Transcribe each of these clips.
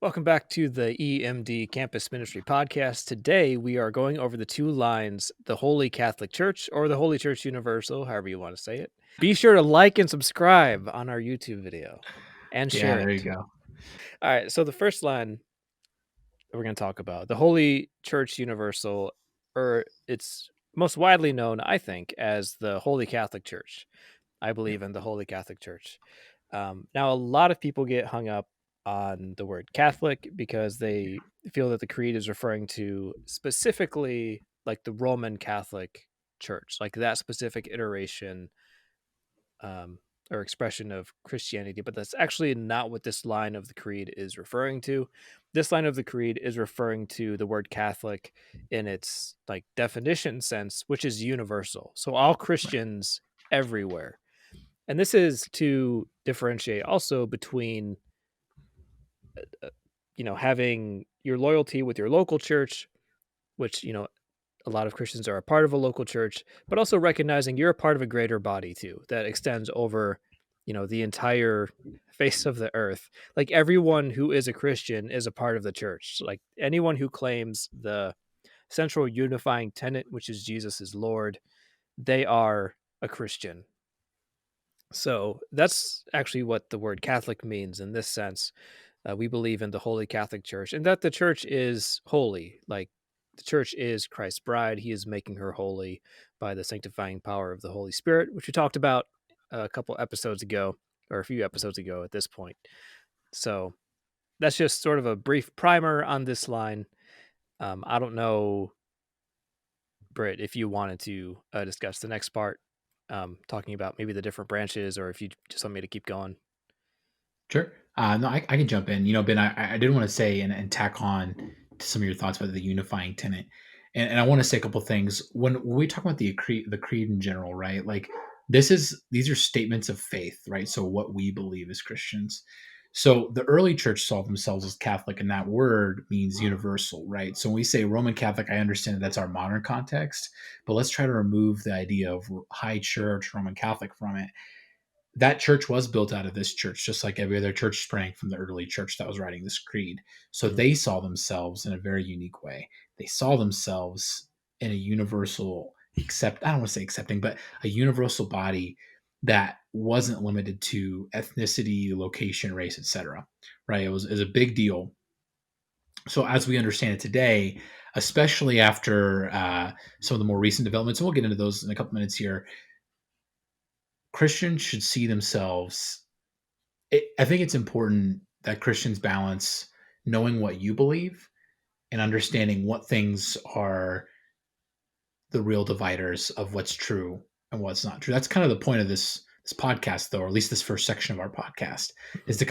Welcome back to the EMD Campus Ministry Podcast. Today we are going over the two lines, the Holy Catholic Church or the Holy Church Universal, however you want to say it. Be sure to like and subscribe on our YouTube video and Yeah, share there you it. go. All right, so the first line that we're going to talk about, the Holy Church Universal, or it's most widely known, I think, as the Holy Catholic Church. I believe in the Holy Catholic Church. Now, a lot of people get hung up on the word Catholic because they feel that the creed is referring to specifically like the Roman Catholic Church, like that specific iteration or expression of Christianity. But that's actually not what this line of the creed is referring to. This line of the creed is referring to the word Catholic in its like definition sense, which is universal. So all Christians everywhere. And this is to differentiate also between having your loyalty with your local church, which a lot of Christians are a part of a local church, but also recognizing you're a part of a greater body too that extends over the entire face of the earth. Like everyone who is a Christian is a part of the church. Like anyone who claims the central unifying tenet, which is Jesus is Lord, they are a Christian. So that's actually what the word Catholic means in this sense. We believe in the Holy Catholic Church and that the church is holy. Like the church is Christ's bride. He is making her holy by the sanctifying power of the Holy Spirit, which we talked about a couple episodes ago, or a few episodes ago at this point. So that's just sort of a brief primer on this line. I don't know, Britt, if you wanted to discuss the next part, talking about maybe the different branches, or if you just want me to keep going. Sure. No, I can jump in. Ben, I did want to say and tack on to some of your thoughts about the unifying tenet, and I want to say a couple things when we talk about the creed in general, right? Like these are statements of faith, right? So what we believe as Christians. So the early church saw themselves as Catholic, and that word means universal, right? So when we say Roman Catholic, I understand that's our modern context, but let's try to remove the idea of high church Roman Catholic from it. That church was built out of this church, just like every other church sprang from the early church that was writing this creed. So Mhm. they saw themselves in a very unique way. They saw themselves in a universal, I don't want to say accepting, but a universal body that wasn't limited to ethnicity, location, race, etc. Right? It was a big deal. So as we understand it today, especially after some of the more recent developments, and we'll get into those in a couple minutes here, Christians should see themselves. I think it's important that Christians balance knowing what you believe and understanding what things are the real dividers of what's true and what's not true. That's kind of the point of this podcast, though, or at least this first section of our podcast, is Mhm. to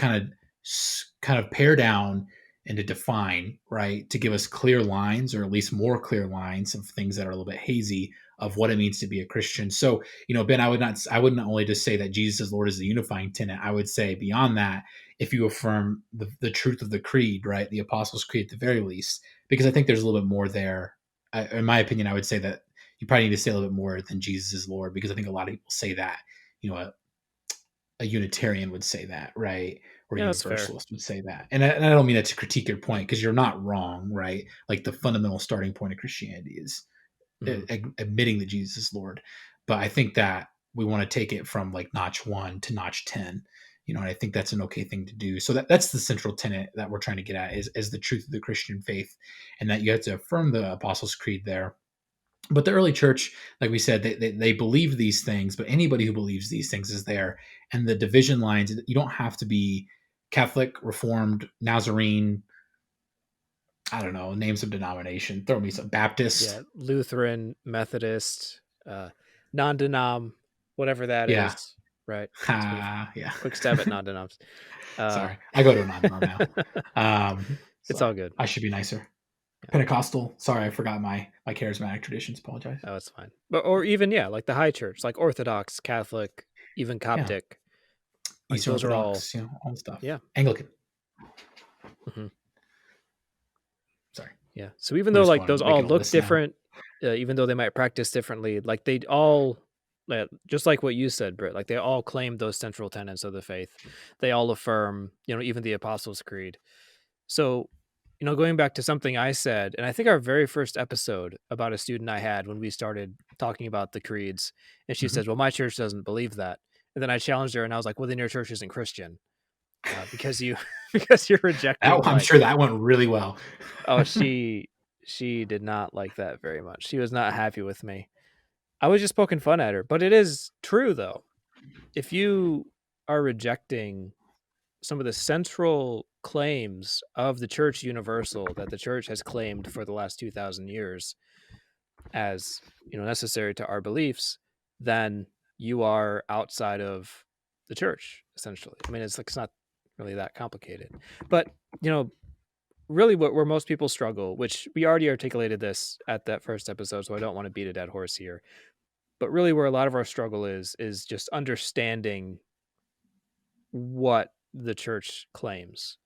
kind of pare down and to define, right, to give us clear lines, or at least more clear lines of things that are a little bit hazy of what it means to be a Christian. So, Ben, I wouldn't only just say that Jesus is Lord is the unifying tenet. I would say beyond that, if you affirm the truth of the creed, right, the Apostles' Creed at the very least, because I think there's a little bit more there. In my opinion, I would say that you probably need to say a little bit more than Jesus is Lord, because I think a lot of people say that. A Unitarian would say that, right? Or a Yeah, that's fair. Universalist would say that. And I don't mean that to critique your point, because you're not wrong, right? Like the fundamental starting point of Christianity is Mhm. admitting that Jesus is Lord. But I think that we want to take it from like notch 1 to notch 10. And I think that's an okay thing to do. So that's the central tenet that we're trying to get at is the truth of the Christian faith, and that you have to affirm the Apostles' Creed there. But the early church, like we said, they believe these things, but anybody who believes these things is there. And the division lines, you don't have to be Catholic, Reformed, Nazarene, I don't know, names of denomination. Throw me some Baptist. Yeah, Lutheran, Methodist, non-denom, whatever that Yeah. is, right? So Yeah. quick stab at non-denoms. Uh, Sorry. I go to a non-denom now. it's So all good. I should be nicer. Yeah, Pentecostal. Sorry, I forgot my charismatic traditions. Apologize. that was fine. But or even like the high church, like Orthodox, Catholic, even Yeah. Coptic, like Eastern those are all Orthodox, all the stuff. yeah. Anglican. Mhm. Sorry. Yeah. So even We're though just like going those to all making a look list now. different, even though they might practice differently, like they all, just like what you said, Britt, like they all claim those central tenets of the faith. They all affirm, even the Apostles' Creed. So, going back to something I said, and I think our very first episode about a student I had when we started talking about the creeds, and she says, Mhm. "Well, my church doesn't believe that." And then I challenged her, and I was like, "Well, then your church isn't Christian because you because you're rejecting I'm like." sure that went really well. Oh, she did not like that very much. She was not happy with me. I was just poking fun at her, but it is true though. If you are rejecting some of the central claims of the church universal that the church has claimed for the last 2000 years as necessary to our beliefs, then you are outside of the church essentially. I mean, it's like it's not really that complicated, but you know really where most people struggle, which we already articulated this at that first episode, so I don't want to beat a dead horse here, but really where a lot of our struggle is just understanding what the church claims.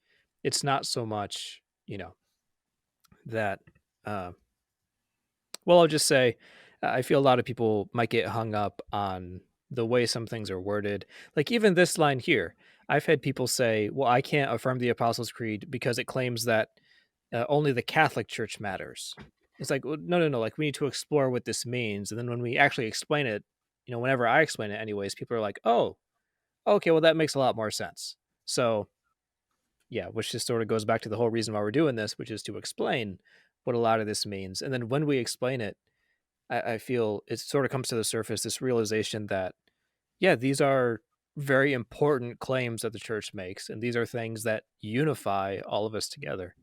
It's not so much, that, uh, well, I'll just say, I feel a lot of people might get hung up on the way some things are worded. Like even this line here, I've had people say, "Well, I can't affirm the Apostles' Creed because it claims that only the Catholic Church matters." It's like, well, no, no, no. Like we need to explore what this means, and then when we actually explain it, whenever I explain it, anyways, people are like, "Oh, okay, well, that makes a lot more sense." So yeah, which just sort of goes back to the whole reason why we're doing this, which is to explain what a lot of this means. And then when we explain it, I feel it sort of comes to the surface this realization that, yeah, these are very important claims that the church makes, and these are things that unify all of us together,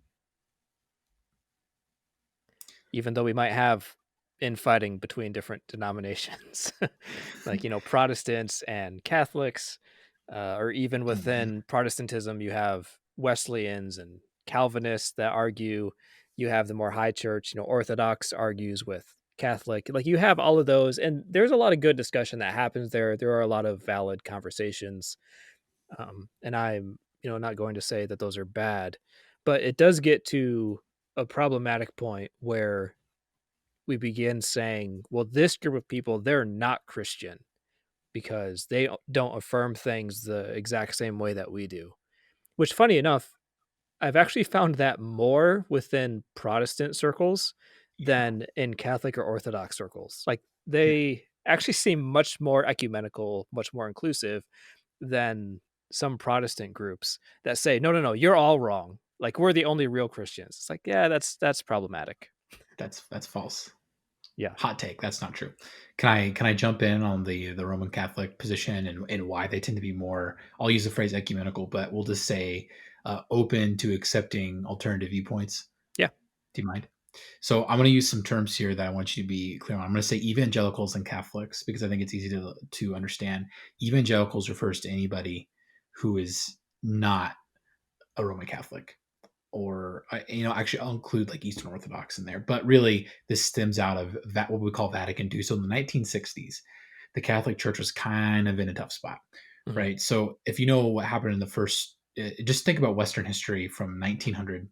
even though we might have infighting between different denominations, like, Protestants and Catholics, or even Mhm. within Protestantism, you have Wesleyans and Calvinists that argue. You have the more high church, Orthodox argues with Catholic. Like you have all of those, and there's a lot of good discussion that happens there. There are a lot of valid conversations, and I'm, not going to say that those are bad, but it does get to a problematic point where we begin saying, well, this group of people, they're not Christian because they don't affirm things the exact same way that we do. Which, funny enough, I've actually found that more within Protestant circles Yeah, than in Catholic or Orthodox circles. Like yeah, they actually seem much more ecumenical, much more inclusive than some Protestant groups that say, no, no, no, you're all wrong. Like we're the only real Christians. It's like, yeah, that's problematic. that's false. Yeah. Hot take. That's not true. Can I jump in on the Roman Catholic position and why they tend to be more? I'll use the phrase ecumenical, but we'll just say open to accepting alternative viewpoints. Yeah. Do you mind? So I'm going to use some terms here that I want you to be clear on. I'm going to say evangelicals and Catholics because I think it's easy to understand. Evangelicals refers to anybody who is not a Roman Catholic, or actually I'll include like Eastern Orthodox in there. But really, this stems out of that what we call Vatican II. So in the 1960s, the Catholic Church was kind of in a tough spot, Mhm. right? So if you know what happened in the first, just think about Western history from 1900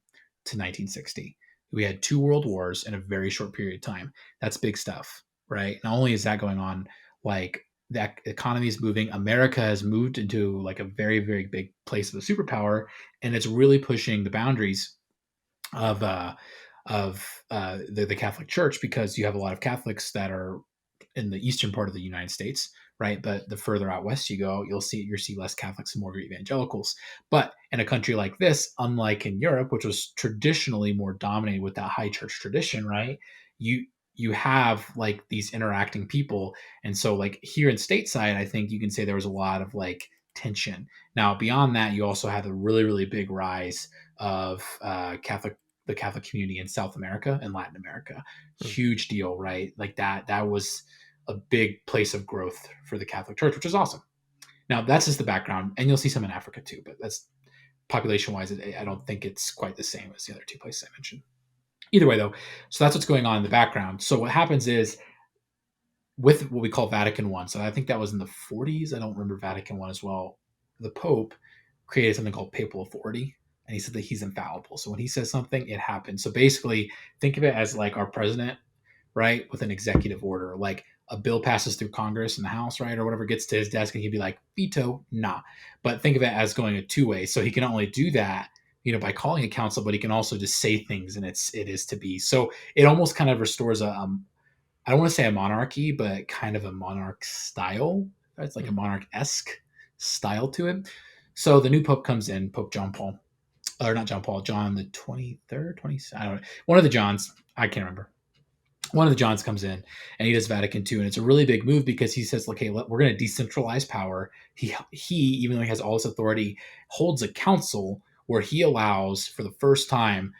to 1960. We had two world wars in a very short period of time. That's big stuff, right? Not only is that going on, like that economy is moving. America has moved into like a very, very big place of a superpower, and it's really pushing the boundaries of the Catholic Church because you have a lot of Catholics that are in the eastern part of the United States, right? But the further out west you go, you'll see less Catholics and more evangelicals. But in a country like this, unlike in Europe, which was traditionally more dominated with that high church tradition, right? You have like these interacting people, and so like here in stateside, I think you can say there was a lot of like tension. Now beyond that, you also had a really really big rise of the Catholic community in South America and Latin America. Mm. Huge deal, right? Like that was a big place of growth for the Catholic Church, which is awesome. Now that's just the background, and you'll see some in Africa too, but that's population wise, I don't think it's quite the same as the other two places I mentioned. Either way, though, so that's what's going on in the background. So what happens is with what we call Vatican One. So I think that was in the 40s. I don't remember Vatican One as well. The Pope created something called papal authority, and he said that he's infallible. So when he says something, it happens. So basically, think of it as like our president, right, with an executive order. Like a bill passes through Congress and the House, right, or whatever, gets to his desk, and he'd be like, veto, nah. But think of it as going a two way. So he can only do that by calling a council, but he can also just say things and it is to be. So it almost kind of restores I don't want to say a monarchy, but kind of a monarch style. It's like a Mhm. monarch esque style to it. So the new pope comes in, Pope John Paul, or not John Paul, John the 23rd, 20, I don't know, one of the Johns, I can't remember. One of the Johns comes in and he does Vatican II, and it's a really big move because he says, "Okay, we're going to decentralize power." He, even though he has all this authority, holds a council where he allows for the first time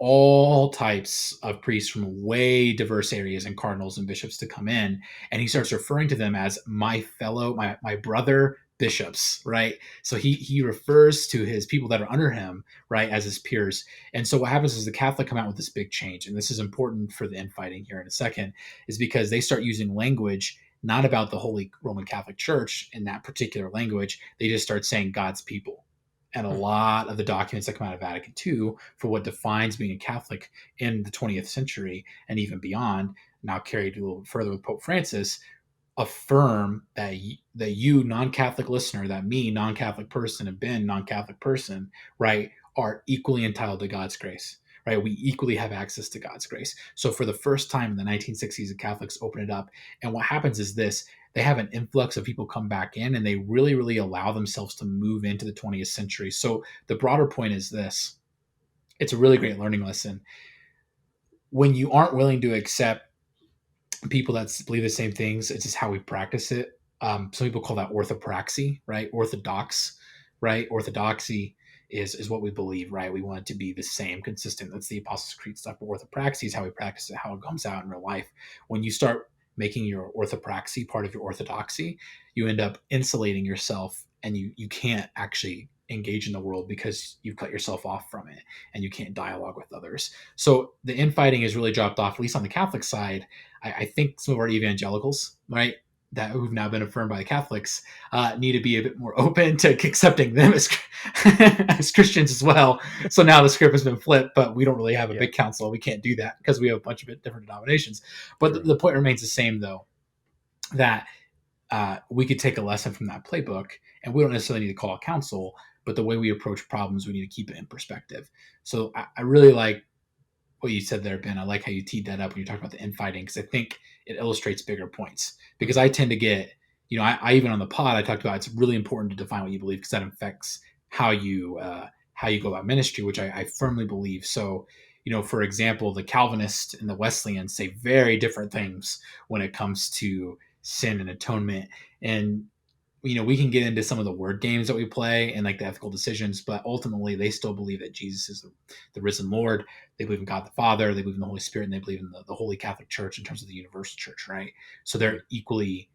all types of priests from way diverse areas and cardinals and bishops to come in, and he starts referring to them as my brother bishops, right? So he refers to his people that are under him, right, as his peers. And so what happens is the Catholic come out with this big change, and this is important for the infighting here in a second, is because they start using language not about the Holy Roman Catholic Church in that particular language. They just start saying God's people. And a Mhm. lot of the documents that come out of Vatican II for what defines being a Catholic in the 20th century and even beyond, now carried a little further with Pope Francis, affirm that you non-Catholic listener, that me non-Catholic person, and Ben non-Catholic person, right, are equally entitled to God's grace. Right, we equally have access to God's grace. So for the first time in the 1960s, the Catholics open it up, and what happens is this: they have an influx of people come back in, and they really, really allow themselves to move into the 20th century. So the broader point is this: it's a really great learning lesson. When you aren't willing to accept people that believe the same things. It's just how we practice it. Some people call that orthopraxy, right? Orthodox, right? Orthodoxy is what we believe, right? We want it to be the same, consistent. That's the Apostles' Creed stuff. But orthopraxy is how we practice it, how it comes out in real life. When you start making your orthopraxy part of your orthodoxy, you end up insulating yourself, and you can't actually engage in the world because you've cut yourself off from it, and you can't dialogue with others. So the infighting is really dropped off, at least on the Catholic side. I think some of our evangelicals, right, that who've now been affirmed by the Catholics, need to be a bit more open to accepting them as as Christians as well. So now the script has been flipped, but we don't really have a Yeah, big council. We can't do that because we have a bunch of different denominations. But true. the point remains the same, though, that we could take a lesson from that playbook, and we don't necessarily need to call a council, but the way we approach problems, we need to keep it in perspective. So I really like what you said there, Ben. I like how you teed that up when you talk about the infighting, because I think it illustrates bigger points. Because Mhm. I tend to get, I even on the pod I talked about it's really important to define what you believe because that affects how you go about ministry, which I firmly believe. So, for example, the Calvinists and the Wesleyans say very different things when it comes to sin and atonement, and we can get into some of the word games that we play and like the ethical decisions, but ultimately they still believe that Jesus is the risen Lord. They believe in God the Father, they believe in the Holy Spirit, and they believe in the Holy Catholic Church in terms of the universal church, right? So Mhm. they're equally,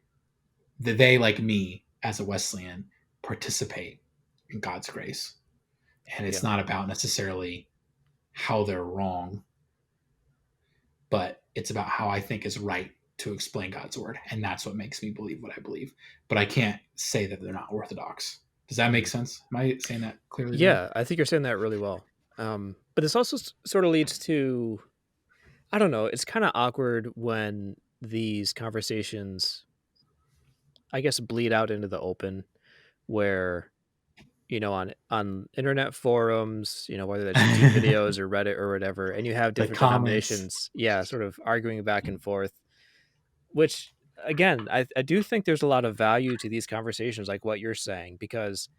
they, like me as a Wesleyan, participate in God's grace. And it's Yeah. not about necessarily how they're wrong, but it's about how I think is right to explain God's word. And that's what makes me believe what I believe. But I can't say that they're not orthodox. Does that make Mhm. sense? Am I saying that clearly, Ben? Yeah, I think you're saying that really well. But this also sort of leads to, I don't know, it's kind of awkward when these conversations, I guess, bleed out into the open, where on internet forums, whether that's YouTube videos or Reddit or whatever, and you have The different comments. denominations, yeah, sort of arguing back and forth. Which again, I do think there's a lot of value to these conversations, like what you're saying, because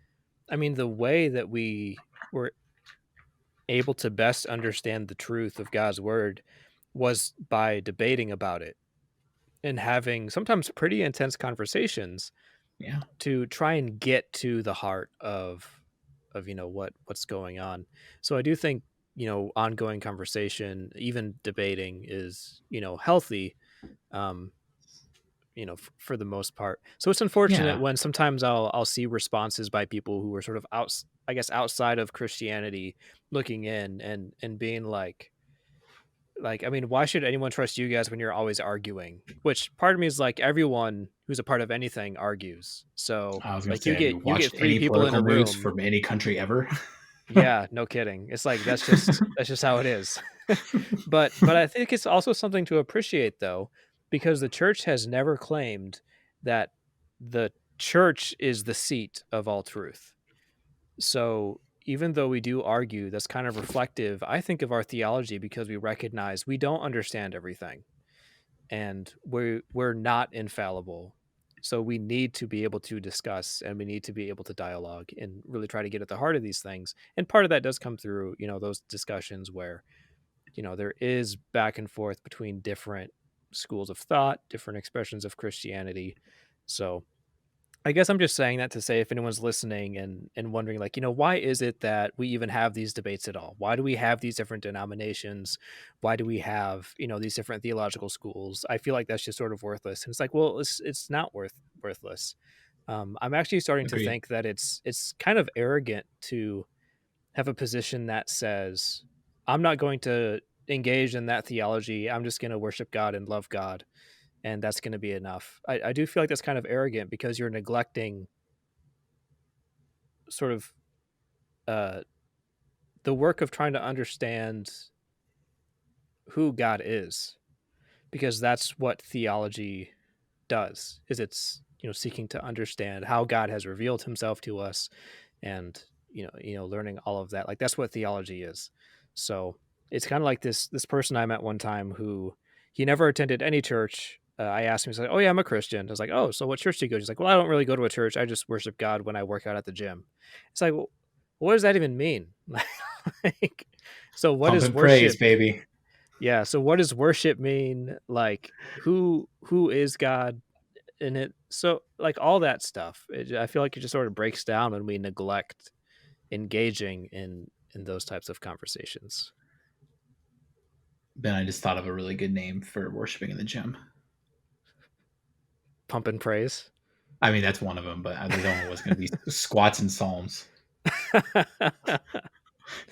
I mean, the way that we were able to best understand the truth of God's word was by debating about it and having sometimes pretty intense conversations Yeah. to try and get to the heart of what's going on. So I do think, ongoing conversation, even debating is, healthy. Um for the most part. So it's unfortunate Yeah. when sometimes I'll see responses by people who are sort of I guess outside of Christianity looking in and being like, I mean, why should anyone trust you guys when you're always arguing? Which part of me is like, everyone who's a part of anything argues. So I was going to like say, have you you get watched three any people in political a news room. from any country ever? Yeah, no kidding. It's like that's just how it is. But I think it's also something to appreciate though, because the church has never claimed that the church is the seat of all truth. So, even though we do argue, that's kind of reflective, I think, of our theology because we recognize we don't understand everything and we're not infallible. So we need to be able to discuss and we need to be able to dialogue and really try to get at the heart of these things. And part of that does come through, those discussions where, there is back and forth between different schools of thought, different expressions of Christianity. So I guess I'm just saying that to say if anyone's listening and wondering like, why is it that we even have these debates at all? Why do we have these different denominations? Why do we have, these different theological schools? I feel like that's just sort of worthless. And it's like, well, it's not worthless. I'm actually starting to Agreed. think that it's kind of arrogant to have a position that says, I'm not going to engage in that theology. I'm just going to worship God and love God and that's going to be enough. I do feel like that's kind of arrogant because you're neglecting sort of uh, the work of trying to understand who God is, because that's what theology does. Is it's seeking to understand how God has revealed Himself to us, and learning all of that. Like that's what theology is. So it's kind of like this person I met one time who he never attended any church. I asked him, he's like, "Oh yeah, I'm a Christian." I was like, "Oh, so what church do you go to?" He's like, "Well, I don't really go to a church. I just worship God when I work out at the gym." It's like, well, what does that even mean? Like, so what Pump is and praise, worship? baby. Yeah, so what does worship mean? Like, who is God in it? So like all that stuff. I feel like it just sort of breaks down when we neglect engaging in those types of conversations. Ben, I just thought of a really good name for worshiping in the gym. Pump and praise. I mean, that's one of them, but the other one was going to be squats and psalms.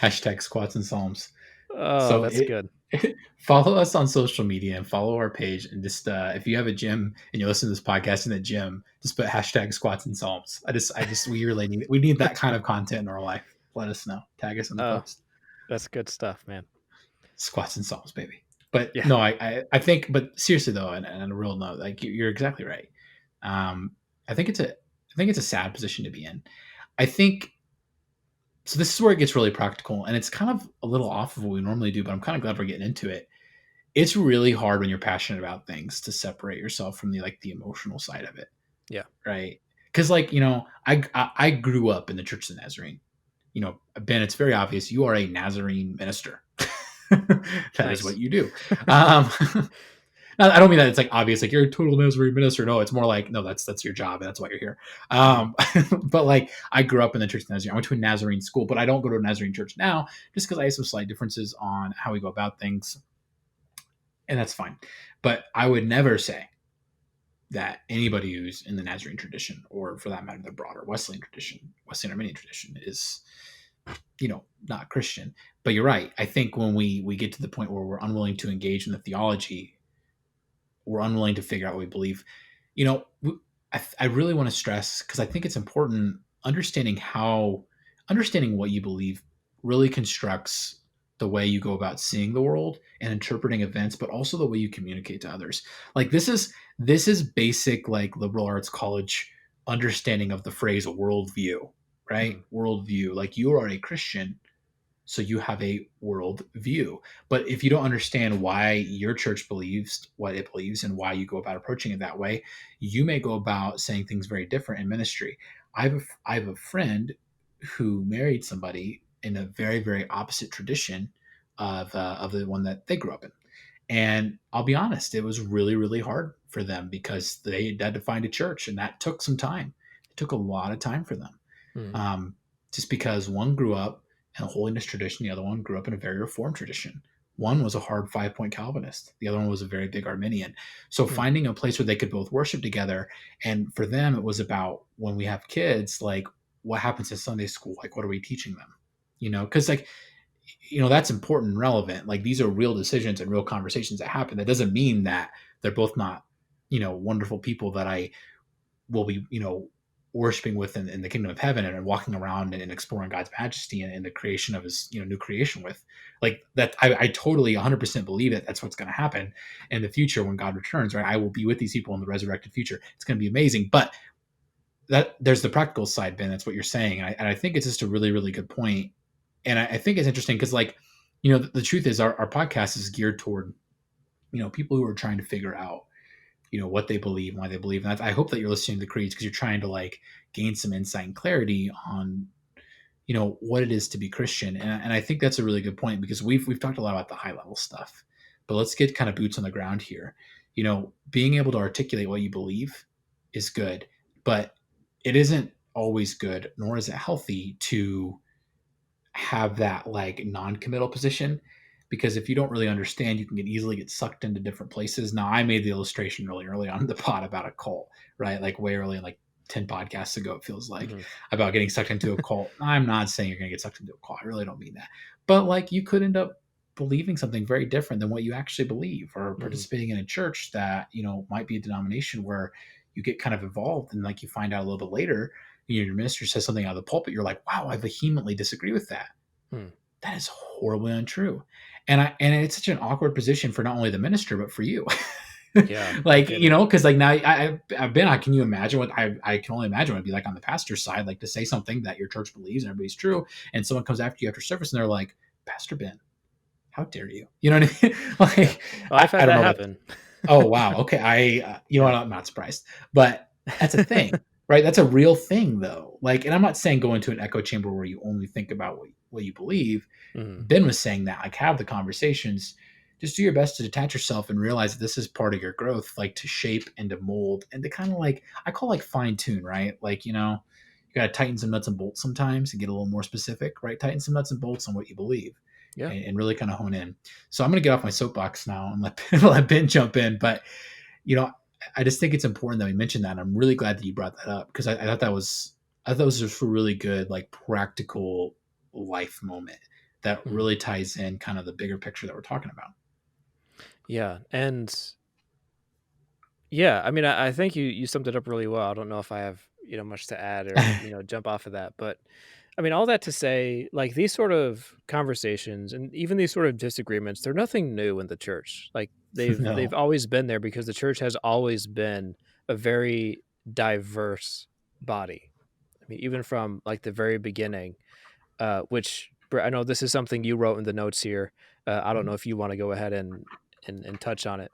Hashtag squats and psalms. Oh, So that's it, good. follow us on social media and follow our page. And just if you have a gym and you listen to this podcast in the gym, just put hashtag squats and psalms. We really need that kind of content in our life. Let us know. Tag us in the Oh, post. that's good stuff, man. Squats and psalms, baby. But Yeah. no, I think, but seriously though, and on a real note, like you're exactly right. Um, I think it's a sad position to be in. I think so. This is where it gets really practical, and it's kind of a little off of what we normally do, but I'm kind of glad we're getting into it. It's really hard when you're passionate about things to separate yourself from the emotional side of it, Yeah. right? Because I grew up in the Church of the Nazarene. Ben, it's very obvious you are a Nazarene minister. That is what Nice. you do. Um, I don't mean that it's like obvious, like you're a total Nazarene minister. No, it's more like no, that's your job and that's why you're here. Mhm. But like I grew up in the Church of the Nazarene. I went to a Nazarene school, but I don't go to a Nazarene church now just because I have some slight differences on how we go about things, and that's fine. But I would never say that anybody who's in the Nazarene tradition, or for that matter, the broader Wesleyan tradition, Wesleyan Arminian tradition, is not Christian. But you're right. I think when we get to the point where we're unwilling to engage in the theology, we're unwilling to figure out what we believe. You know, I really want to stress because I think it's important understanding what you believe really constructs the way you go about seeing the world and interpreting events, but also the way you communicate to others. Like this is basic like liberal arts college understanding of the phrase worldview, right? Mhm. Worldview. Like you are a Christian, so you have a world view. But if you don't understand why your church believes what it believes and why you go about approaching it that way, you may go about saying things very different in ministry. I have a friend who married somebody in a very very opposite tradition of the one that they grew up in. And I'll be honest, it was really, really hard for them because they had to find a church, and that took some time. It took a lot of time for them, Mhm. um, just because one grew up in a holiness tradition, the other one grew up in a very reformed tradition. One was a hard 5 point Calvinist, the other one was a very big Arminian. So Mhm. finding a place where they could both worship together, and for them, it was about when we have kids, like what happens in Sunday school, like what are we teaching them, because like that's important and relevant. Like these are real decisions and real conversations that happen. That doesn't mean that they're both not, wonderful people that I will be, worshiping with in the kingdom of heaven and walking around and exploring God's majesty and the creation of his, new creation with. Like that. I totally 100% believe that that's what's going to happen in the future when God returns, right? I will be with these people in the resurrected future. It's going to be amazing. But that there's the practical side, Ben. That's what you're saying, and I think it's just a really, really good point. And I think it's interesting because, like, the truth is, our podcast is geared toward people who are trying to figure out what they believe, why they believe. And I hope that you're listening to the creeds because you're trying to like gain some insight and clarity on what it is to be Christian. And I think that's a really good point because we've talked a lot about the high level stuff, but let's get kind of boots on the ground here. Being able to articulate what you believe is good, but it isn't always good, nor is it healthy to have that like non-committal position, because if you don't really understand, you can easily get sucked into different places. Now, I made the illustration really early on in the pod about a cult, right? Like way early, like 10 podcasts ago, it feels like, Mhm. about getting sucked into a cult. I'm not saying you're going to get sucked into a cult. I really don't mean that. But like you could end up believing something very different than what you actually believe, or Mhm. participating in a church that, might be a denomination where you get kind of involved and like you find out a little bit later, your minister says something out of the pulpit. You're like, wow, I vehemently disagree with that. Mhm. That is horribly untrue. And it's such an awkward position for not only the minister but for you. Yeah, I Like, get it. because like now I've been on. Can you imagine what I can only imagine what it'd be like on the pastor's side, like to say something that your church believes and everybody's true, and someone comes after you after service and they're like, Pastor Ben, how dare you? You know what I mean? Yeah. Like, Well, I've I had don't that know. happen. Oh, wow. Okay. You know Yeah. what? I'm not surprised, but that's a thing, right? That's a real thing, though. Like, and I'm not saying go into an echo chamber where you only think about what you believe. Mhm. Ben was saying that, like, have the conversations. Just do your best to detach yourself and realize that this is part of your growth, like to shape and to mold and to kind of like, I call like fine tune, right? Like, you got to tighten some nuts and bolts sometimes and get a little more specific, right? Tighten some nuts and bolts on what you believe, Yeah. and really kind of hone in. So I'm going to get off my soapbox now and let Ben jump in. But, you know, I just think it's important that we mention that. And I'm really glad that you brought that up because I thought that was just a really good, like practical life moment that Mhm. really ties in kind of the bigger picture that we're talking about. Yeah, and yeah, I mean, I think you summed it up really well. I don't know if I have, much to add or, jump off of that, but I mean, all that to say, like these sort of conversations and even these sort of disagreements, they're nothing new in the church. Like they've No. always been there because the church has always been a very diverse body. I mean, even from like the very beginning, which I know this is something you wrote in the notes here. I don't know if you want to go ahead and touch on it,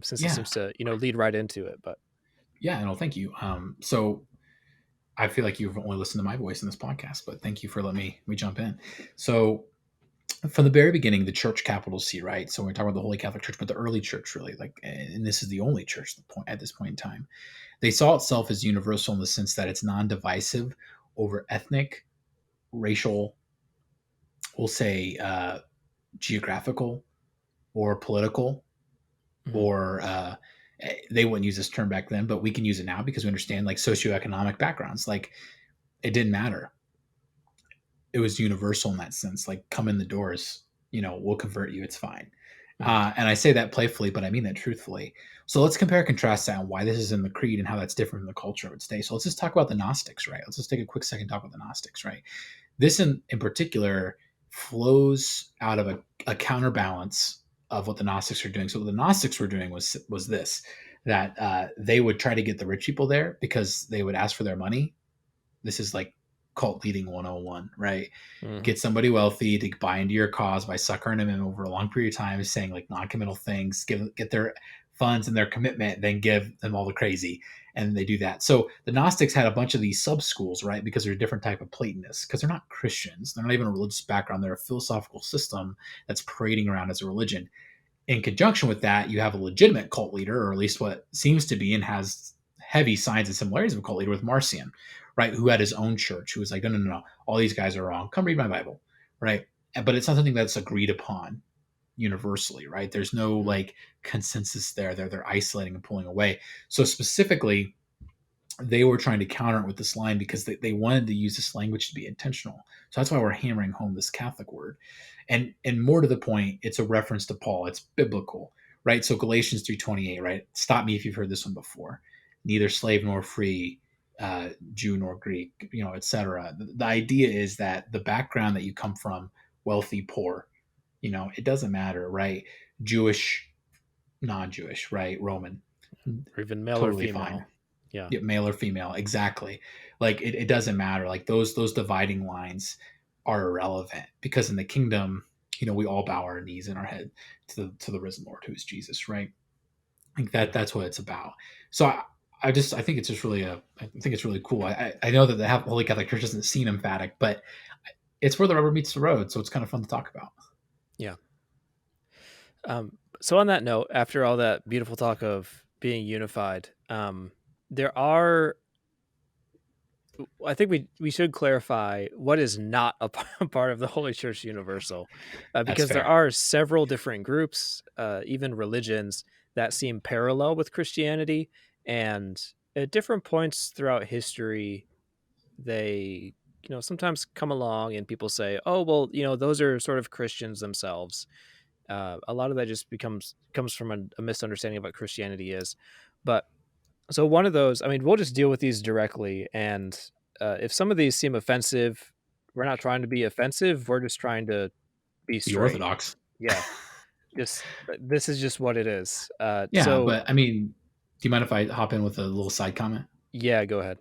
since it Yeah. seems to lead right into it. But Yeah. No, thank you. So I feel like you've only listened to my voice in this podcast, but thank you for letting me jump in. So from the very beginning, the church, capital C, right? So we're talking about the Holy Catholic Church, but the early church, really, like, and this is the only church at this point in time. They saw itself as universal in the sense that it's non-divisive over ethnic, racial, we'll say, geographical or political, mhm, or they wouldn't use this term back then, but we can use it now because we understand like socioeconomic backgrounds. Like, it didn't matter. It was universal in that sense. Like, come in the doors, we'll convert you. It's fine. mhm, And I say that playfully, but I mean that truthfully. So let's compare and contrast that and why this is in the creed and how that's different from the culture of its day. So let's just talk about the Gnostics, right? Let's just take a quick second to talk about the Gnostics, right? This in particular flows out of a counterbalance of what the Gnostics are doing. So what the Gnostics were doing was this, that they would try to get the rich people there because they would ask for their money. This is like cult leading 101, right? mhm, Get somebody wealthy to buy into your cause by suckering them in over a long period of time, saying like non-committal things, get their funds and their commitment, then give them all the crazy. And they do that. So the Gnostics had a bunch of these sub schools, right? Because they're a different type of Platonists, because they're not Christians. They're not even a religious background. They're a philosophical system that's parading around as a religion. In conjunction with that, you have a legitimate cult leader, or at least what seems to be and has heavy signs and similarities of a cult leader with Marcion, right? Who had his own church, who was like, no, no, no, no, all these guys are wrong. Come read my Bible, right? But it's not something that's agreed upon universally, right? There's no mhm, like consensus there. They're isolating and pulling away. So specifically, they were trying to counter it with this line because they wanted to use this language to be intentional. So that's why we're hammering home this Catholic word. And more to the point, it's a reference to Paul. It's biblical, right? So Galatians 3:28, right? Stop me if you've heard this one before. Neither slave nor free, Jew nor Greek, etc. The idea is that the background that you come from, wealthy, poor, it doesn't matter, right? Jewish, non-Jewish, right? Roman, or even male or totally fine. female. Yeah. Yeah, male or female, exactly. Like it doesn't matter. Like those dividing lines are irrelevant because in the kingdom, we all bow our knees and our head to the risen Lord, who is Jesus, right? Like Yeah. that's what it's about. So I think it's just really I think it's really cool. I know that the Holy Catholic Church doesn't seem emphatic, but it's where the rubber meets the road, so it's kind of fun to talk about. Yeah. So on that note, after all that beautiful talk of being unified, there are I think we should clarify what is not a part of the Holy Church Universal, That's because there fair. are several different groups, even religions that seem parallel with Christianity, and at different points throughout history, they sometimes come along and people say, "Oh, well, those are sort of Christians themselves." A lot of that just comes from a misunderstanding of what Christianity is, but so one of those, I mean, we'll just deal with these directly, and if some of these seem offensive, we're not trying to be offensive. We're just trying to be Be straight. orthodox. Yeah, just this is just what it is. Yeah, but I mean, do you mind if I hop in with a little side comment? Yeah, go ahead.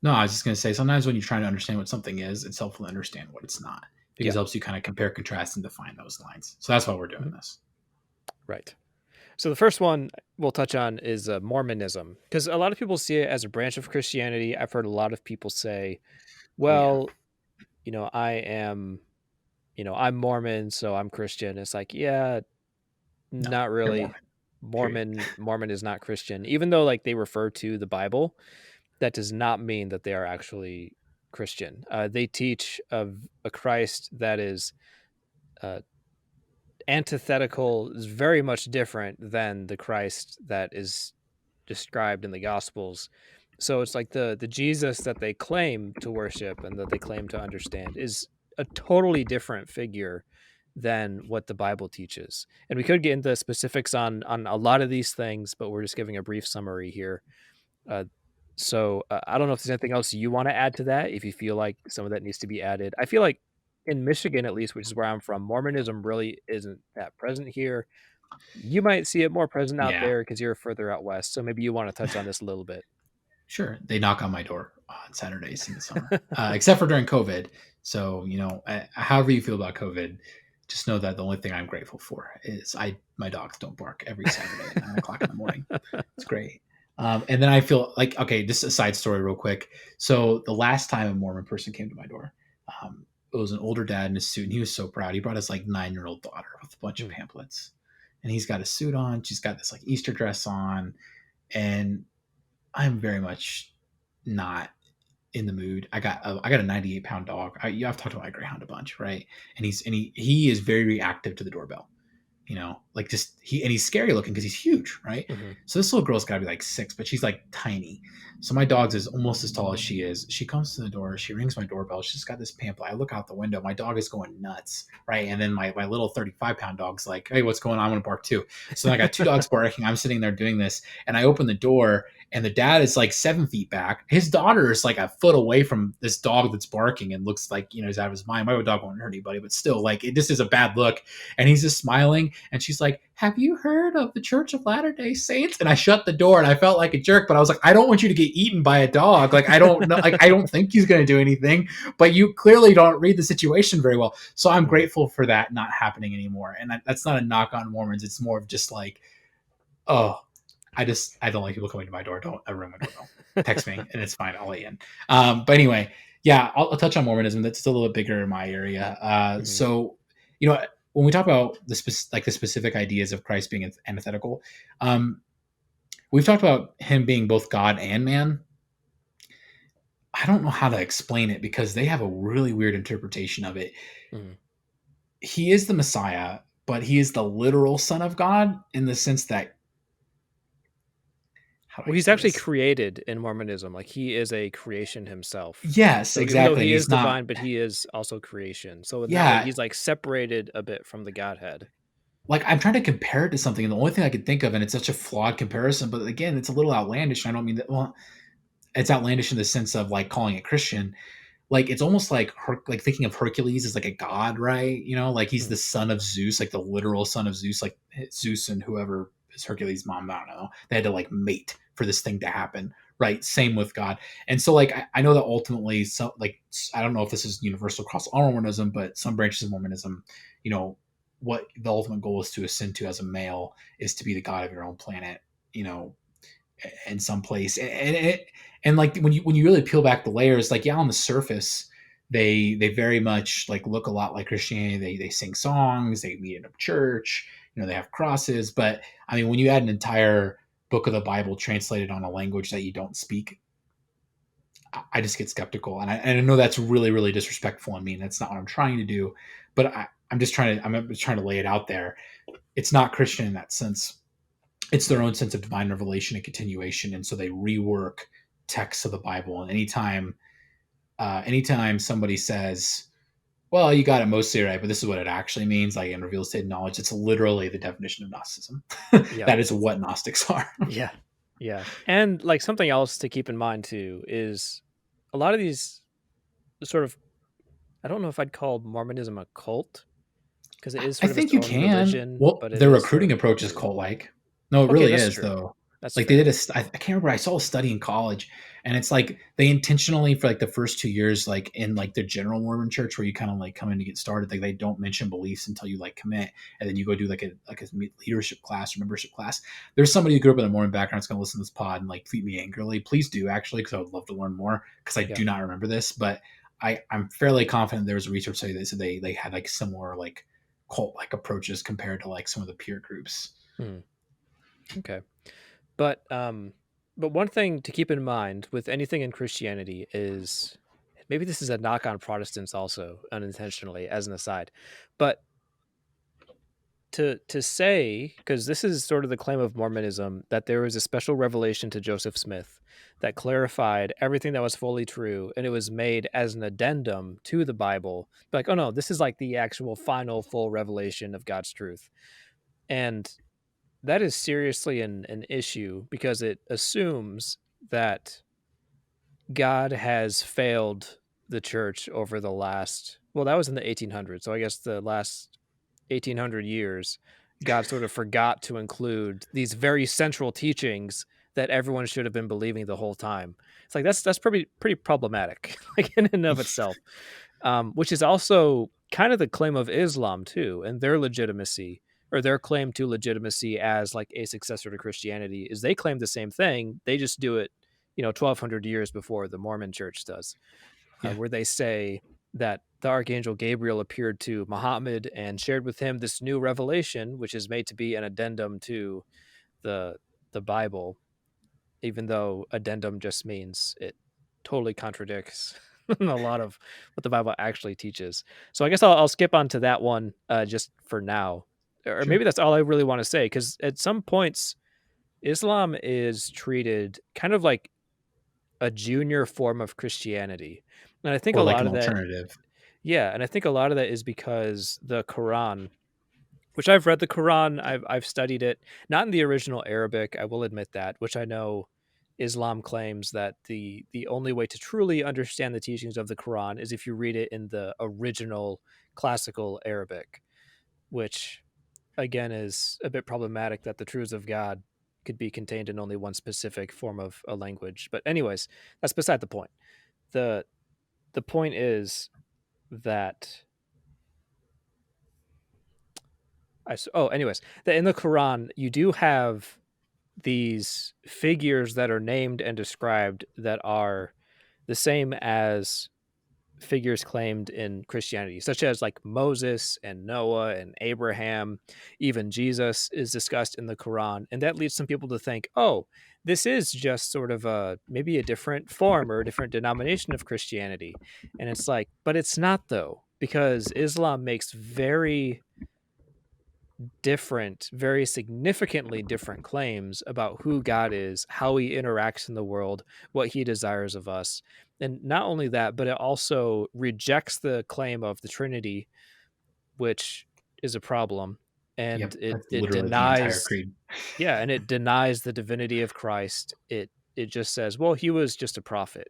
No, I was just going to say sometimes when you're trying to understand what something is, it's helpful to understand what it's not because Yeah, it helps you kind of compare, contrast, and define those lines. So that's why we're doing mhm, this. right. So the first one we'll touch on is Mormonism, because a lot of people see it as a branch of Christianity. I've heard a lot of people say, Oh yeah, "Well, I am, I'm Mormon, so I'm Christian." It's like, yeah, no, not you're really. Mormon. Period. Mormon is not Christian. Even though like they refer to the Bible, that does not mean that they are actually Christian. They teach of a Christ that is uh, antithetical, is very much different than the Christ that is described in the Gospels. So it's like the Jesus that they claim to worship and that they claim to understand is a totally different figure than what the Bible teaches. And we could get into specifics on a lot of these things, but we're just giving a brief summary here. Uh, I don't know if there's anything else you want to add to that. If you feel like some of that needs to be added, I feel like in Michigan, at least, which is where I'm from, Mormonism really isn't that present here. You might see it more present out Yeah, there because you're further out west. So maybe you want to touch on this a little bit. sure. They knock on my door on Saturdays in the summer, except for during COVID. So however you feel about COVID, just know that the only thing I'm grateful for is I my dogs don't bark every Saturday at 9 o'clock in the morning. It's great. And then I feel like, okay, just a side story real quick. So the last time a Mormon person came to my door, it was an older dad in a suit, and he was so proud. He brought his like 9-year-old daughter with a bunch of Mm, pamphlets, and he's got a suit on. She's got this like Easter dress on, and I'm very much not in the mood. I got a 98-pound dog. I've talked about my greyhound a bunch, right? And he is very reactive to the doorbell. Like just he's scary looking because he's huge, right? mhm, So this little girl's got to be like 6, but she's like tiny. So my dog's is almost as tall as she is. She comes to the door, she rings my doorbell. She's got this pamphlet. I look out the window. My dog is going nuts, right? And then my little 35-pound dog's like, "Hey, what's going on? I want to bark too." So then I got two dogs barking. I'm sitting there doing this, and I open the door, and the dad is like 7 feet back. His daughter is like a foot away from this dog that's barking and looks like he's out of his mind. My dog won't hurt anybody, but still, like it just is a bad look. And he's just smiling, and she's like, "Have you heard of the Church of Latter-day Saints?" And I shut the door, and I felt like a jerk, but I was like, I don't want you to get eaten by a dog. Like I don't know, like I don't think he's going to do anything, but you clearly don't read the situation very well. So I'm mhm, grateful for that not happening anymore. And that's not a knock on Mormons. It's more of just like, oh, I don't like people coming to my door. Don't ever ring my doorbell. Text me and it's fine. I'll let you in. But anyway, yeah, I'll touch on Mormonism. That's still a little bit bigger in my area. mhm. So when we talk about the specific ideas of Christ being antithetical, um, we've talked about him being both God and man. I don't know how to explain it because they have a really weird interpretation of it. Mhm. He is the Messiah, but he is the literal Son of God in the sense that, how do I Well, he's explain actually this? created in Mormonism. Like he is a creation himself. Yes, So even though exactly. he is He's not. divine, but he is also creation. So in that way, Yeah, he's like separated a bit from the Godhead. like I'm trying to compare it to something, and the only thing I could think of, and it's such a flawed comparison, but again, it's a little outlandish. I don't mean that. Well, it's outlandish in the sense of like calling it Christian. Like it's almost like like thinking of Hercules as like a god, right? Like he's the Mhm, son of Zeus, like the literal son of Zeus, like Zeus and whoever is Hercules' mom. I don't know. They had to like mate for this thing to happen, right? Same with God. And so, like, I know that ultimately, so like, I don't know if this is universal across all Mormonism, but some branches of Mormonism, you know, what the ultimate goal is to ascend to as a male is to be the god of your own planet, you know, in some place. And like when you really peel back the layers, like, yeah, on the surface, they very much like look a lot like Christianity. They sing songs, they meet in a church, you know, they have crosses. But I mean, when you add an entire book of the Bible translated on a language that you don't speak, I just get skeptical. And I know that's really, really disrespectful. I mean, that's not what I'm trying to do, but I'm just trying to lay it out there. It's not Christian in that sense. It's their own sense of divine revelation and continuation, and so they rework texts of the Bible. And anytime somebody says, "Well, you got it mostly right, but this is what it actually means," like in revealed state knowledge, it's literally the definition of Gnosticism. Yeah. That is what Gnostics are. Yeah. Yeah. And like something else to keep in mind too is a lot of these sort of, I don't know if I'd call Mormonism a cult because it is I sort of its think you own can. religion, Well, but it their is sort recruiting of approach is new. cult like. No, it Okay, really that's is true. though. That's Like they fair. did I can't remember. I saw a study in college, and it's like they intentionally for like the first 2 years, like in like the general Mormon church where you kind of like come in to get started, like they don't mention beliefs until you like commit, and then you go do like a leadership class or membership class. There's somebody who grew up in a Mormon background that's going to listen to this pod and like tweet me angrily. Please do actually, because I would love to learn more because I Yeah. do not remember this, but I'm fairly confident there was a research study that said they had like similar like cult like approaches compared to like some of the peer groups. Hmm. Okay. But one thing to keep in mind with anything in Christianity is, maybe this is a knock on Protestants also unintentionally as an aside, but to say, because this is sort of the claim of Mormonism, that there was a special revelation to Joseph Smith that clarified everything that was fully true, and it was made as an addendum to the Bible. Like, oh no, this is like the actual final full revelation of God's truth. And that is seriously an issue because it assumes that God has failed the church over the last, well, that was in the 1800s. So I guess the last 1800 years, God sort of forgot to include these very central teachings that everyone should have been believing the whole time. It's like that's pretty problematic, like in and of itself. Which is also kind of the claim of Islam too, and their legitimacy, or their claim to legitimacy as like a successor to Christianity, is they claim the same thing. They just do it, 1200 years before the Mormon Church does, Yeah. where they say that the archangel Gabriel appeared to Muhammad and shared with him this new revelation, which is made to be an addendum to the the Bible, even though addendum just means it totally contradicts a lot of what the Bible actually teaches. So I guess I'll skip on to that one just for now, or maybe Sure. that's all I really want to say. Because at some points, Islam is treated kind of like a junior form of Christianity, and I think a Or like lot an of that, alternative. yeah, and I think a lot of that is because the Quran, which I've read the Quran, I've studied it, not in the original Arabic, I will admit that, which I know Islam claims that the only way to truly understand the teachings of the Quran is if you read it in the original classical Arabic, which again is a bit problematic that the truths of God could be contained in only one specific form of a language. But anyways, that's beside the point. The the point is that anyways, that in the Quran you do have these figures that are named and described that are the same as figures claimed in Christianity, such as like Moses and Noah and Abraham. Even Jesus is discussed in the Quran. And that leads some people to think, oh, this is just sort of a maybe a different form or a different denomination of Christianity. And it's like, but it's not though, because Islam makes very different, very significantly different claims about who God is, how he interacts in the world, what he desires of us. And not only that, but it also rejects the claim of the Trinity, which is a problem. And Yep. it That's it literally the entire denies, creed. yeah, and it denies the divinity of Christ. It just says, well, he was just a prophet,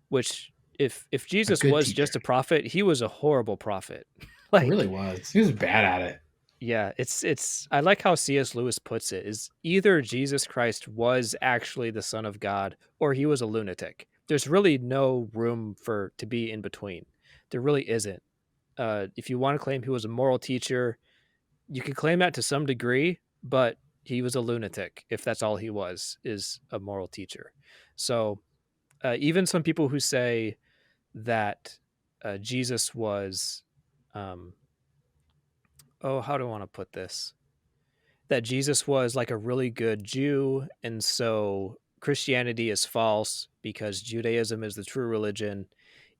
which if A Jesus good was teacher. just a prophet, he was a horrible prophet. It Like, really was. He was bad at it. Yeah, it's I like how C.S. Lewis puts it, is either Jesus Christ was actually the son of God or he was a lunatic. There's really no room for to be in between. There really isn't. If you want to claim he was a moral teacher, you can claim that to some degree, but he was a lunatic if that's all he was, is a moral teacher. So even some people who say that Jesus was, um, oh, how do I want to put this? That Jesus was like a really good Jew, and so Christianity is false because Judaism is the true religion.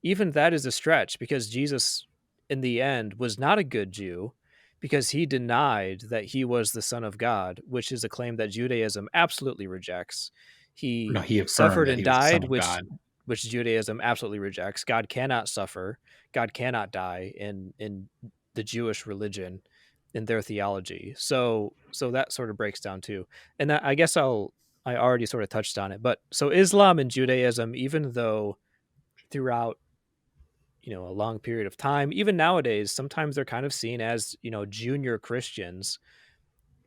Even that is a stretch because Jesus, in the end, was not a good Jew because he denied that he was the Son of God, which is a claim that Judaism absolutely rejects. No, He he affirmed suffered that and he was the son died, of God. which Judaism absolutely rejects. God cannot suffer. God cannot die in the Jewish religion, in their theology. So that sort of breaks down too. And I guess I already sort of touched on it, but so Islam and Judaism, even though throughout a long period of time, even nowadays, sometimes they're kind of seen as junior Christians.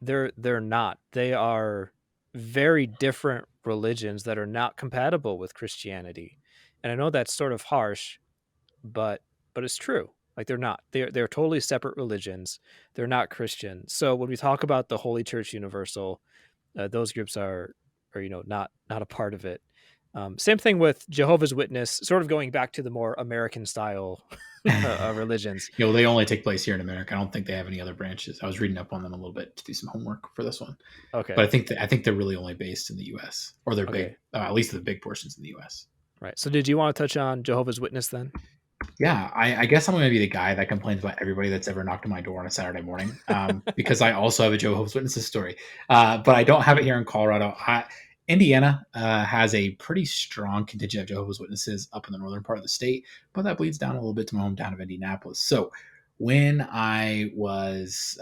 They're not. They are very different religions that are not compatible with Christianity. And I know that's sort of harsh, but it's true. Like they're not. They're totally separate religions. They're not Christian. So when we talk about the Holy Church Universal, those groups are not a part of it. Same thing with Jehovah's Witness. Sort of going back to the more American style religions. They only take place here in America. I don't think they have any other branches. I was reading up on them a little bit to do some homework for this one, but Okay. I think they're really only based in the U.S. or they're big, Okay. at least the big portions in the U.S. Right. So did you want to touch on Jehovah's Witness then? Yeah, I guess I'm going to be the guy that complains about everybody that's ever knocked on my door on a Saturday morning, because I also have a Jehovah's Witnesses story, but I don't have it here in Colorado. Indiana has a pretty strong contingent of Jehovah's Witnesses up in the northern part of the state, but that bleeds down a little bit to my hometown of Indianapolis. So when I was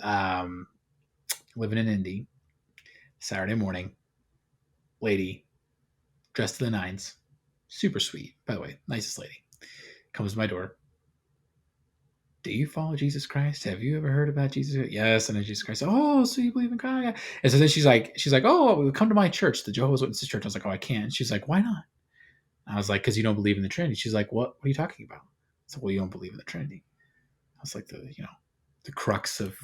living in Indy, Saturday morning, lady dressed to the nines, super sweet, by the way, nicest lady, comes to my door. Do you follow Jesus Christ? Have you ever heard about Jesus? Yes, and then Jesus Christ. Oh, so you believe in God? Yeah. And so then she's like, oh, come to my church, the Jehovah's Witnesses church. I was like, oh, I can't. She's like, why not? I was like, because you don't believe in the Trinity. She's like, what are you talking about? I said, well, you don't believe in the Trinity. I was like, the crux of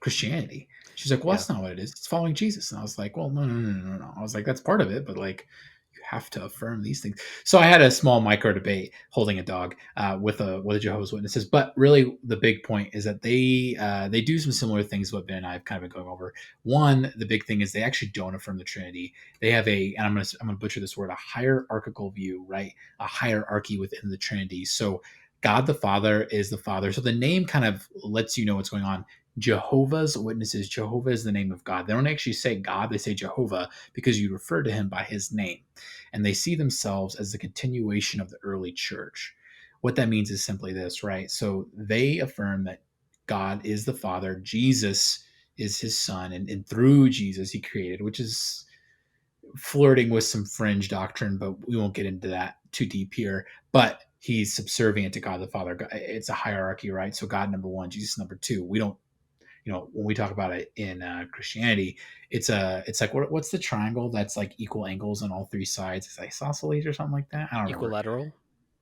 Christianity. She's like, well, Yeah. that's not what it is. It's following Jesus. And I was like, well, no, no, no, no, no. I was like, that's part of it, but like, you have to affirm these things. So I had a small micro debate holding a dog with a Jehovah's Witnesses, but really the big point is that they do some similar things. What Ben and I have kind of been going over. One, the big thing is they actually don't affirm the Trinity. They have and I'm gonna butcher this word, a hierarchical view, right? A hierarchy within the Trinity. So God the Father is the Father. So the name kind of lets you know what's going on. Jehovah's Witnesses, Jehovah is the name of God. They don't actually say God, they say Jehovah because you refer to him by his name. And they see themselves as the continuation of the early church. What that means is simply this, right? So they affirm that God is the Father, Jesus is his son, and through Jesus he created, which is flirting with some fringe doctrine, but we won't get into that too deep here. But he's subservient to God the Father. It's a hierarchy, right? So God number one, Jesus number two. We don't, when we talk about it in Christianity, it's like what's the triangle that's like equal angles on all three sides? It's isosceles or something like that. I don't remember. Equilateral.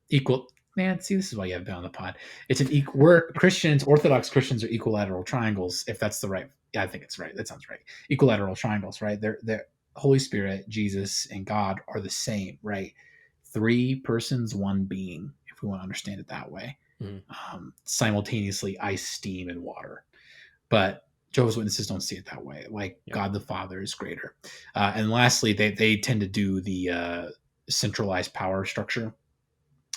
Equal. Man, see, this is why you have been on the pod. It's an equal. We're Christians, Orthodox Christians are equilateral triangles. If that's the right, yeah, I think it's right. That sounds right. Equilateral triangles, right? They're Holy Spirit, Jesus, and God are the same, right? Three persons, one being. If we want to understand it that way, Mhm. simultaneously ice, steam, and water. But Jehovah's Witnesses don't see it that way. Like Yep. God the Father is greater. And lastly, they tend to do the centralized power structure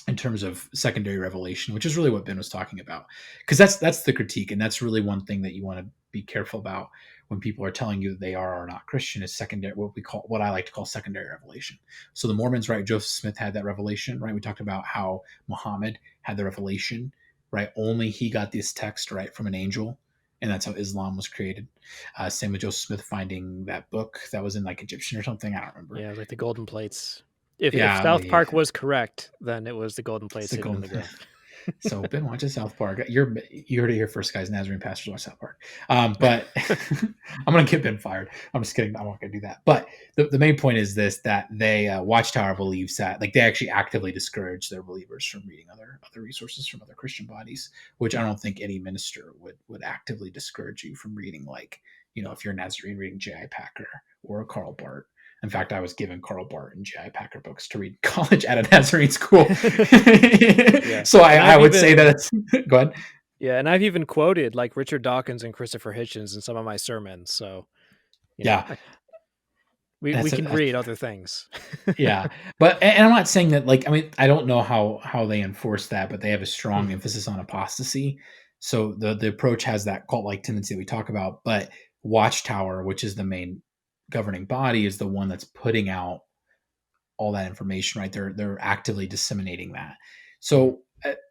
in terms of secondary revelation, which is really what Ben was talking about. Because that's the critique, and that's really one thing that you want to be careful about when people are telling you that they are or not Christian is secondary, what I like to call secondary revelation. So the Mormons, right? Joseph Smith had that revelation, right? We talked about how Muhammad had the revelation, right? Only he got this text right from an angel, and that's how Islam was created. Same with Joseph Smith finding that book that was in like Egyptian or something. I don't remember. Yeah, it was like the golden plates. If Yeah, South yeah, Park was correct, then it was the golden it's plates the hidden in golden. the ground. So Ben watches South Park. You heard it here first, guys. Nazarene pastors watch South Park. But I'm gonna get Ben fired. I'm just kidding. I'm not gonna do that. But the main point is this: that they Watchtower believes that like they actually actively discourage their believers from reading other resources from other Christian bodies, which I Mm, don't think any minister would actively discourage you from reading. Like if you're a Nazarene reading J.I. Packer or a Karl Barth. In fact, I was given Karl Barth and J.I. Packer books to read in college at a Nazarene school. yeah, So and I I've would say that even it's go ahead. yeah, and I've even quoted like Richard Dawkins and Christopher Hitchens in some of my sermons. So Yeah, we that's can that's read other things. yeah. But and I'm not saying that like I mean I don't know how they enforce that, but they have a strong Mhm, emphasis on apostasy. So the approach has that cult like tendency that we talk about, but Watchtower, which is the main governing body, is the one that's putting out all that information, right? They're actively disseminating that. mhm, So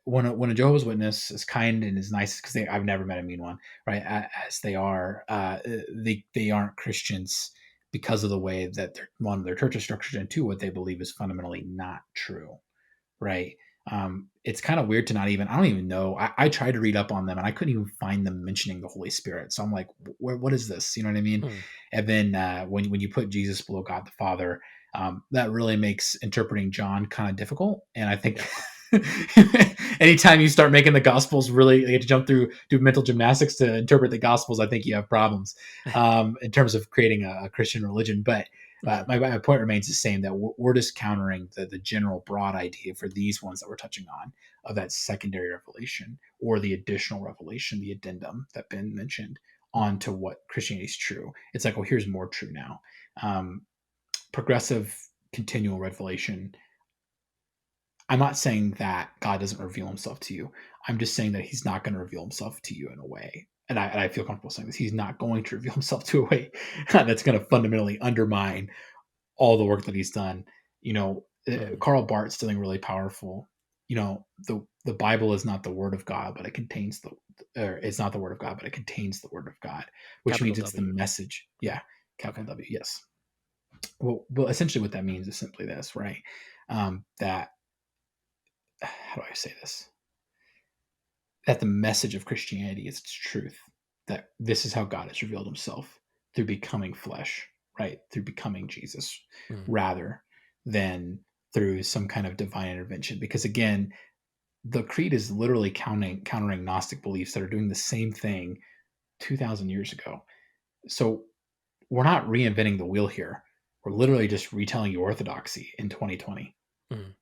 when a Jehovah's Witness is kind and is nice, because I've never met a mean one, right? As they are, they aren't Christians because of the way that their church is structured, and two, what they believe is fundamentally not true, right? It's kind of weird to not even, I don't even know. I tried to read up on them and I couldn't even find them mentioning the Holy Spirit. So I'm like, what is this? You know what I mean? mhm. And then when you put Jesus below God the Father, that really makes interpreting John kind of difficult. And I think Yeah. anytime you start making the Gospels really, you have to jump through, do mental gymnastics to interpret the Gospels, I think you have problems in terms of creating a Christian religion. But Mhm, my point remains the same that we're just countering the general broad idea for these ones that we're touching on of that secondary revelation or the additional revelation, the addendum that Ben mentioned mhm. onto what Christianity is true. It's like, well, here's more true now. Um, Progressive continual revelation. I'm not saying that God doesn't reveal himself to you. I'm just saying that he's not going to reveal himself to you in a way. And I feel comfortable saying this. He's not going to reveal himself to a way that's going to fundamentally undermine all the work that he's done. Mhm. Karl Barth's something really powerful. The Bible is not the word of God, but it contains or it's not the word of God, but it contains the word of God, which Capital means it's the W. message. Yeah, Okay. capital W. Yes. Well, essentially, what that means is simply this, right? That how do I say this? That the message of Christianity is its truth. That this is how God has revealed Himself through becoming flesh, right? Through becoming Jesus, Mhm. rather than through some kind of divine intervention. Because again, the creed is literally countering Gnostic beliefs that are doing the same thing 2,000 years ago. So we're not reinventing the wheel here. We're literally just retelling your orthodoxy in 2020. Mhm.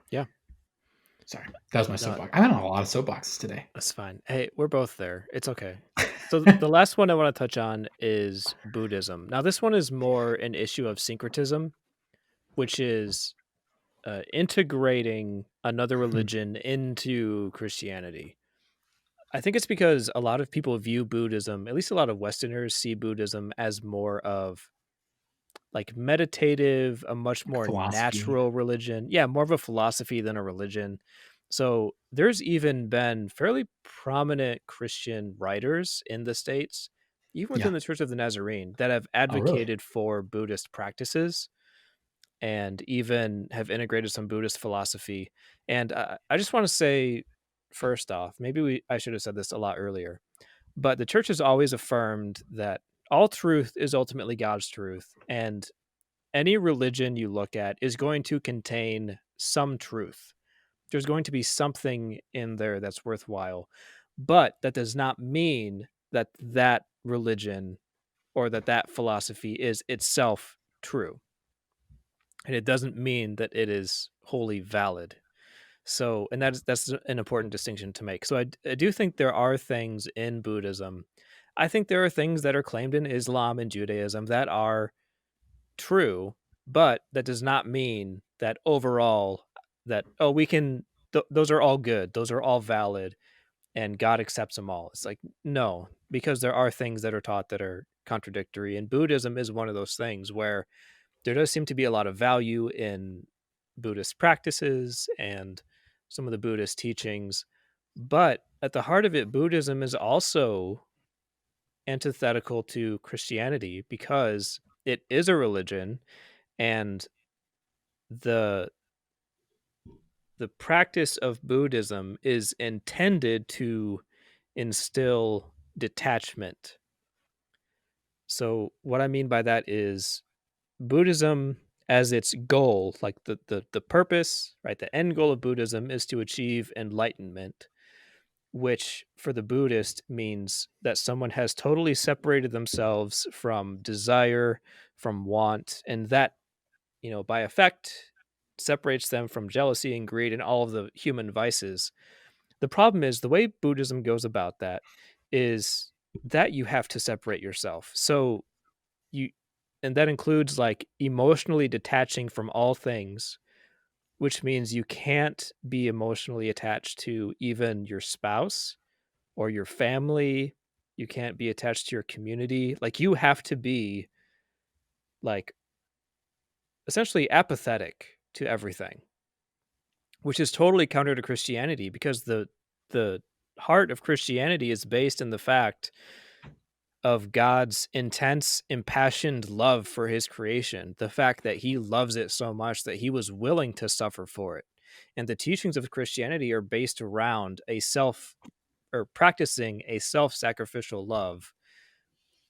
Yeah. Sorry, that was my No, soapbox. I'm on a lot of soapboxes today. that's fine. Hey, we're both there. It's okay. So the last one I want to touch on is Buddhism. Now, this one is more an issue of syncretism, which is integrating another religion into Christianity. I think it's because a lot of people view Buddhism, at least a lot of Westerners see Buddhism as more of like meditative, a much more Philosophy. natural religion. Yeah, more of a philosophy than a religion. So there's even been fairly prominent Christian writers in the States, even Yeah. within the Church of the Nazarene, that have Oh, really? advocated for Buddhist practices and even have integrated some Buddhist philosophy. And I just want to say, first off, maybe I should have said this a lot earlier, but the church has always affirmed that all truth is ultimately God's truth, and any religion you look at is going to contain some truth. There's going to be something in there that's worthwhile, but that does not mean that that religion or that philosophy is itself true, and it doesn't mean that it is wholly valid. So, and that's an important distinction to make. So, I do think there are things in Buddhism. I think there are things that are claimed in Islam and Judaism that are true, but that does not mean that overall that oh we can those are all good, those are all valid, and God accepts them all. It's like no, because there are things that are taught that are contradictory, and Buddhism is one of those things where there does seem to be a lot of value in Buddhist practices and some of the Buddhist teachings. But at the heart of it, Buddhism is also antithetical to Christianity because it is a religion, and the the practice of Buddhism is intended to instill detachment. So what I mean by that is Buddhism as its goal, like the purpose, right? The end goal of Buddhism is to achieve enlightenment, which for the Buddhist means that someone has totally separated themselves from desire, from want, and that, by effect separates them from jealousy and greed and all of the human vices. The problem is the way Buddhism goes about that is that you have to separate yourself. So you and that includes like emotionally detaching from all things, which means you can't be emotionally attached to even your spouse or your family. You can't be attached to your community. Like you have to be like essentially apathetic to everything, which is totally counter to Christianity because the heart of Christianity is based in the fact of God's intense, impassioned love for his creation, the fact that he loves it so much that he was willing to suffer for it. And the teachings of Christianity are based around a self or practicing a self sacrificial love,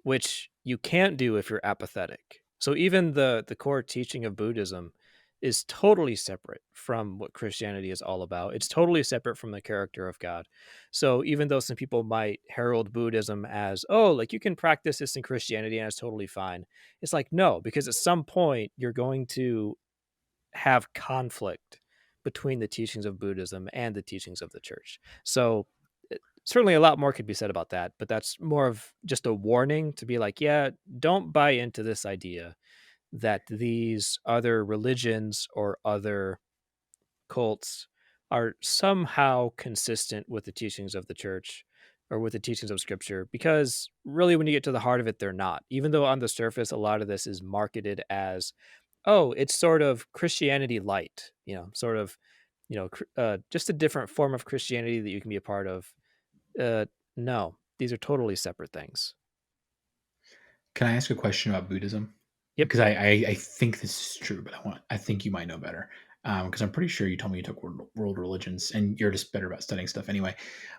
which you can't do if you're apathetic. So even the core teaching of Buddhism is totally separate from what Christianity is all about. It's totally separate from the character of God. So even though some people might herald Buddhism as, oh, like you can practice this in Christianity and it's totally fine. It's like, no, because at some point you're going to have conflict between the teachings of Buddhism and the teachings of the church. So certainly a lot more could be said about that, but that's more of just a warning to be like, yeah, don't buy into this idea that these other religions or other cults are somehow consistent with the teachings of the church or with the teachings of scripture, because really when you get to the heart of it, they're not. Even though on the surface a lot of this is marketed as, oh, it's sort of Christianity light, sort of, just a different form of Christianity that you can be a part of. No, these are totally separate things. Can I ask a question about Buddhism? Yep. Because I think this is true, but I think you might know better. Because I'm pretty sure you told me you took world religions, and you're just better about studying stuff anyway.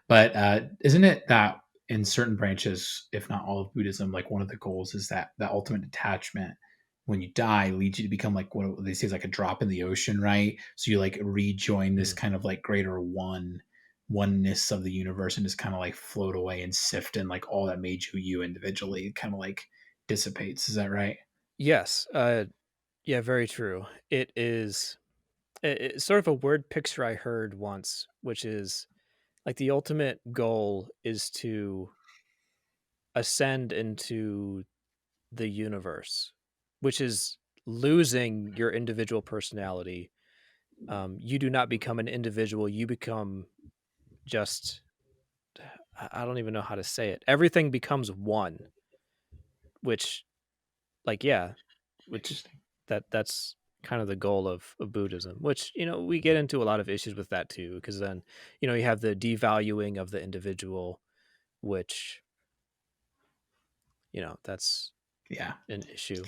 But isn't it that in certain branches, if not all of Buddhism, like one of the goals is that the ultimate detachment when you die leads you to become like what they say is like a drop in the ocean, right? So you like rejoin this Mhm. kind of like greater oneness of the universe and just kind of like float away and sift and like all that made you individually kind of like dissipates. Is that right? Yes. Yeah, very true. It's sort of a word picture I heard once, which is like the ultimate goal is to ascend into the universe, which is losing your individual personality. You do not become an individual. You become just, I don't even know how to say it. Everything becomes one, which, like, yeah, which Interesting. that's kind of the goal of Buddhism, which, we get into a lot of issues with that too, because then, you have the devaluing of the individual, which, that's Yeah. an issue.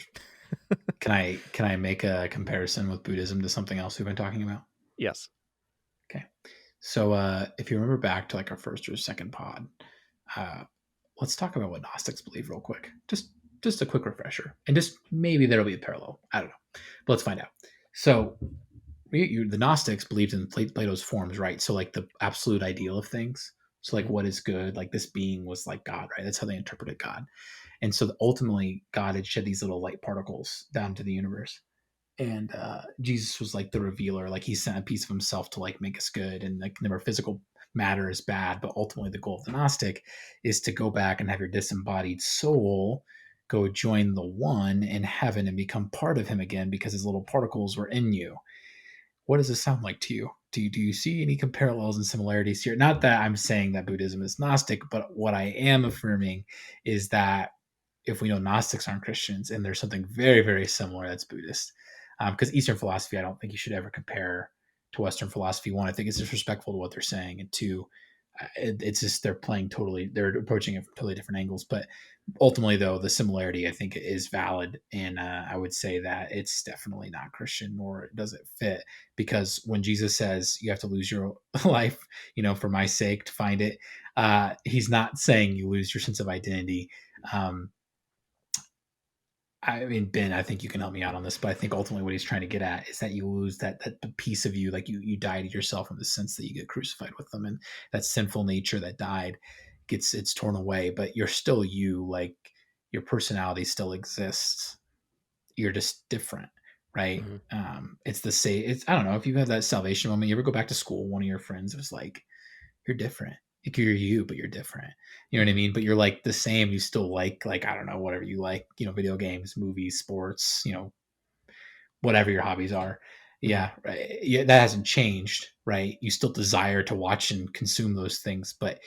Can I make a comparison with Buddhism to something else we've been talking about? Yes. Okay. So if you remember back to like our first or second pod, uh, let's talk about what Gnostics believe real quick. Just a quick refresher, and just maybe there'll be a parallel. I don't know, but let's find out. So the Gnostics believed in Plato's forms, right? So like the absolute ideal of things. So like Mhm. what is good, like this being was like God, right? That's how they interpreted God. And so ultimately, God had shed these little light particles down to the universe. And Jesus was like the revealer, like he sent a piece of himself to like make us good, and like never physical matter is bad, but ultimately the goal of the Gnostic is to go back and have your disembodied soul go join the one in heaven and become part of him again because his little particles were in you. What does this sound like to you? Do you see any parallels and similarities here? Not that I'm saying that Buddhism is Gnostic, but what I am affirming is that if we know Gnostics aren't Christians and there's something very, very similar that's Buddhist, because Eastern philosophy, I don't think you should ever compare to Western philosophy. One, I think it's disrespectful to what they're saying, and two, it's just they're approaching it from totally different angles. But ultimately, though, the similarity I think is valid, and I would say that it's definitely not Christian, nor does it fit, because when Jesus says you have to lose your life, for my sake to find it, he's not saying you lose your sense of identity. Um, I mean, Ben, I think you can help me out on this, but I think ultimately what he's trying to get at is that you lose that piece of you, like you die to yourself in the sense that you get crucified with them, and that sinful nature that died it's torn away, but you're still you, like your personality still exists. You're just different, right? Mhm. It's the same. It's I don't know if you have that salvation moment. You ever go back to school? One of your friends was like, you're different. Like you're you, but you're different. You know what I Mhm. mean? But you're like the same. You still like I don't know, whatever you like, video games, movies, sports, whatever your hobbies are. Mhm. Yeah, right. Yeah, that hasn't changed, right? You still desire to watch and consume those things, but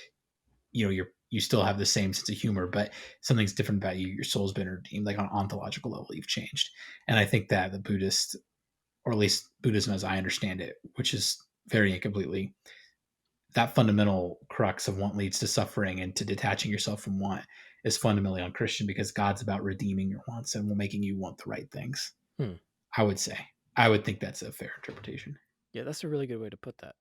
you still have the same sense of humor, but something's different about you. Your soul's been redeemed, like on an ontological level, you've changed. And I think that the Buddhist, or at least Buddhism as I understand it, which is very incompletely, that fundamental crux of want leads to suffering and to detaching yourself from want is fundamentally unchristian, because God's about redeeming your wants and making you want the right things. Hmm. I would say. I would think that's a fair interpretation. Yeah, that's a really good way to put that.